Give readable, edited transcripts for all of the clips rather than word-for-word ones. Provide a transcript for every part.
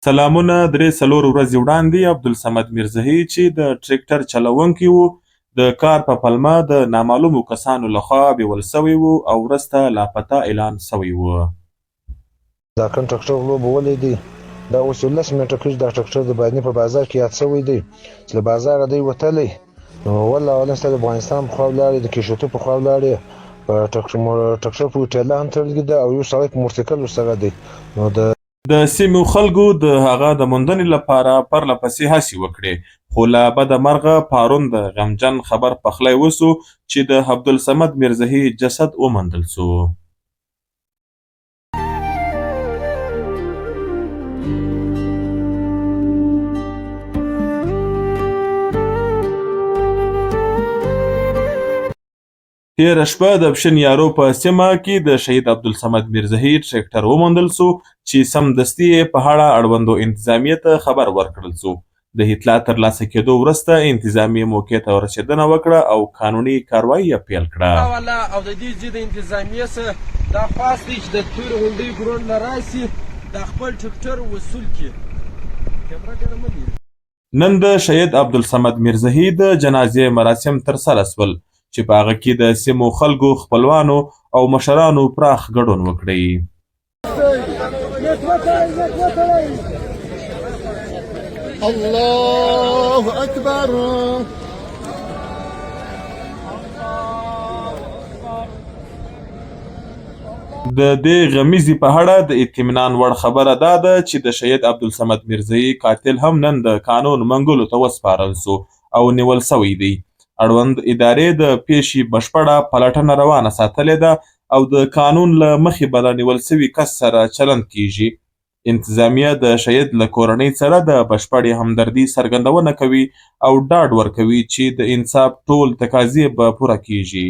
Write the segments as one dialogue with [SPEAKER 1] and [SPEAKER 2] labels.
[SPEAKER 1] سلامونه. 3-4 ورځې وړاندې عبدالصمد میرزهي چې د ټریکټر چلوونکی و د کار په پلمه د نامعلومو کسانو لخوا بیول سوی و او وروسته لاپته اعلان سوی و.
[SPEAKER 2] دا کوم ټریکټر لوبولی دی دا اوس 10 منټه کېږي دا ټریکټر د بادني په بازار کې یاد سوی دی چې له بازاره دی وتلی نو والله اولا ستا د افغانستان په خوا ولاړې د کیشوتو په خوا ولاړې په ټریکټر په ټیله هم تړلي ده او یو سړی په موټرسایکل ورسره دی نو
[SPEAKER 1] د سیمو خلکو د هغه د موندنې لپاره پرله پسې هڅې وکړې خو له بده مرغه پرون د غمجن خبر پخلی وسو چې د عبدالصمد میرزهي جسد وموندل سو. تېره شپه د پشن یارو په سیمه کې د شهید عبدالصمد میرزهي ټریکټر وموندل سو چې سمدستي یې په اړه اړوندو انتظامیې ته خبر ورکړل سو. د اطلاع ترلاسه کېدو وروسته انتظامیې موقع ته ورسېدنه وکړه او قانوني کاروایي یې پیل کړه.
[SPEAKER 3] او د دې ضد انتظامیې څخه دا خواست دی چې د تورې غونډۍ ګروند نه راسي د خپل ټریکټر وصول کړي.
[SPEAKER 1] نن د شهید عبدالصمد میرزهي د جنازې مراسم ترسره سول چې په هغه کې د سیمو خلکو خپلوانو او مشرانو پراخ ګډون وکړی.
[SPEAKER 4] الله اکبر.
[SPEAKER 1] د دې غمیزي په اړه د اطمینان وړ خبره دا ده چې د شهید عبدالصمد میرزهي قاتل هم نن د قانون منګولو ته وسپارل سو او نیول سوی دی. اړوند ادارې د پیښې بشپړه پلټنه روانه ساتلې ده او د قانون له مخې به له نیول سوي کس سره چلند کیږي. انتظامیه د شهید له کورنۍ سره د بشپړې همدردي څرګندونه کوي او ډاډ ورکوي چې د انصاف ټول تقاضې به پوره کیږي.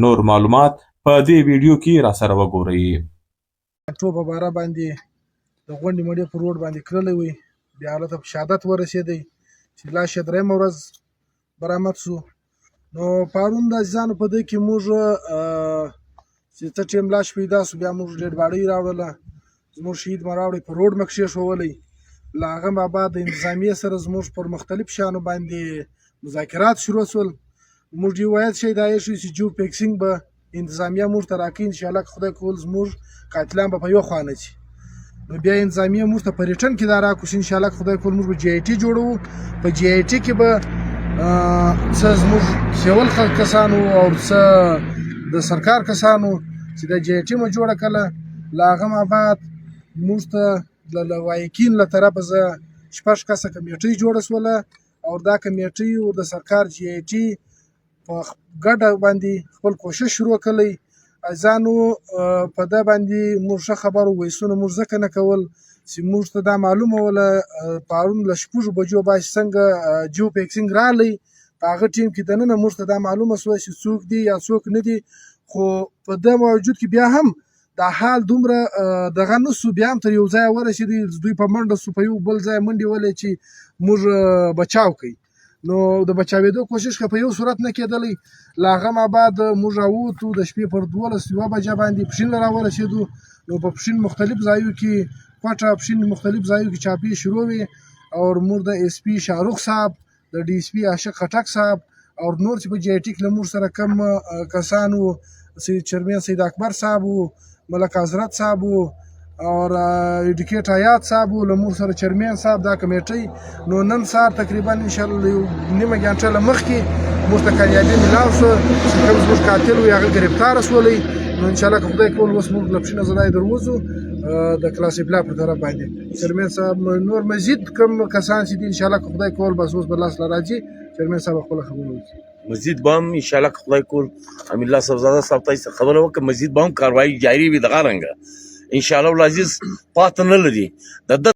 [SPEAKER 1] نور معلومات په دې ویډیو کې راسره وګورئ.
[SPEAKER 5] ټو په باره باندې د غونډې مړې په روډ باندې کړلی وي بیا هلته په شهادت ورسېدی چې لاش یې درېیمه ورځ برآمد سو. نو پرون د عزیزانو په دې کې موږ چې څه ټیم لاش پیدا سو بیا موږ ډېډ باډۍ راوړله زموږ شهید مو راوړی په روډ مه کښېښولی. له هغه نه بعد د انتظامیې سره زموږ پر مختلف شیانو باندې مذاکرات شروع سول. موږ یې ویل شی دا یې شو چې جو فکسینګ به انتظامیه موږ ته راکوي انشاءالله که خدای کول زموږ قاتلان به په یوه خوا نه شي. نو بیا انتظامیه موږ ته په ریټرن کې دا راکړو چې انشاءالله که خدای کول موږ به جی آی ټي جوړوو. په جی آی ټي کې به څه زموږ سیول کسانو او څه د سرکار کسانو چې د جی آی ټي مو جوړه کړله له هغه نه بعد موږ ته له وایکین له طرفه زه 6 کسه کمیټۍ جوړه سوله او دا کمیټۍ د سرکار جی آی ټي په ګډه باندې خپل کوشش شروع کړی. عزیزانو په ده باندې موږ ښه خبر ویسونه موږ ځکه نه کول چې موږ ته دا معلومه وله پرون له 6 بجو باید څنګه جو فکسینګ رالی په هغه ټیم کې دننه موږ ته دا معلومه سوه چې څوک دي یا څوک نه دي. خو په ده موجود کې بیا هم دا حال دومره دغه نه سو بیا هم تر یو ځایه ورسېدی دوی په منډه سو په یو بل ځای منډې ولې چې موږ بچاو کوي. نو د بچاوېدو کوشش که په یو صورت نه کېدلی. له هغه نه بعد موږ راووتو د شپې پر 12 بجه باندې پښین راورسېدو. نو په پښین مختلف ځایو کې کوټه پښین مختلف ځایو کې چاپې شروع وې او موږ د اس پي شاهرخ صاحب د ډي اس پي عاشق خټک صاحب او نور چې په جی آی ټي کې له موږ سره کم کسان وو چیرمن سید اکبر صاحب وو ملک حضرت صاحب وو او ایډیکیټ حیات صاحب وو له موږ سره چیرمن صاحب دا کمیټۍ. نو نن سهار تقریبا انشاءالله نیمه ګنټه له مخکې موږ ته کامیابي میلاو سوه چې کوم زموږ قاتل وو هغه ګرفتاره سولی. نو انشاءالله که خدای کول اوس موږ له پښینه زدای دروځو د کلاس اپلا پر طرف باندې چیرمن صاحب نور مزید کوم کسان چې دي انشاءالله که خدای کول بس اوس به لاس له راځي چیرمن صاحب خپله خبره وکړي.
[SPEAKER 6] مزید به هم انشاءالله که خدای کول امین الله صاحبزاده صاحب ته خبره وکړه مزید به هم کاروایي جاري وي دغه رنګه انشاءالله العزیز پاتې نه لري. د